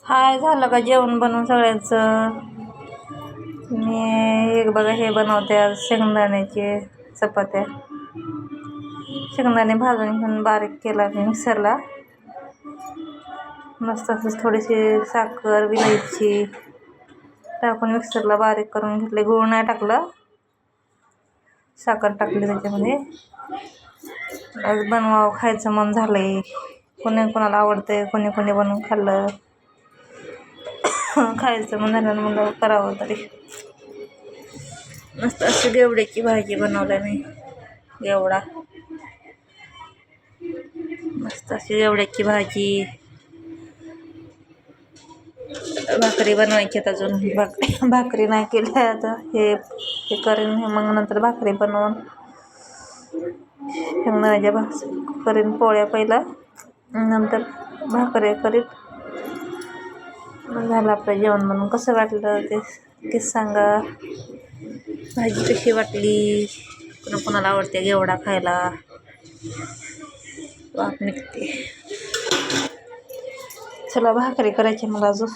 हाय, झालं का जेवण बनवून सगळ्यांचं? मी एक बघा हे बनवते आज शेंगदाण्याचे चपात्या. शेंगदाणे भाजून घेऊन बारीक केला मी मिक्सरला. मस्त असंच थोडीशी साखर विलायची टाकून मिक्सरला बारीक करून घेतले. गूळ नाही टाकलं, साखर टाकली त्याच्यामध्ये. आज बनवावं, खायचं मन झालंय. कोणी कोणाला आवडतंय, कोणी कोणी बनवून खाल्लं. खायचं मन झालं म्हणलं करावं तरी. मस्त अशी गेवड्याची भाजी बनवली मी. गेवडा, मस्त अशी गेवड्याची भाजी. भाकरी बनवायची अजून. भाकरी नाही केली आता. हे करेन, हे मग नंतर भाकरी बनवून शेंगदाण्याच्या करीन पोळ्या पहिला, नंतर भाकरी करीन. झालं आपलं जेवण बनवून. कसं वाटलं ते सांगा. भाजी कशी वाटली? कोणाला आवडते गेवडा खायला? वाफ निघते. चला भाकरी करायची मला अजून.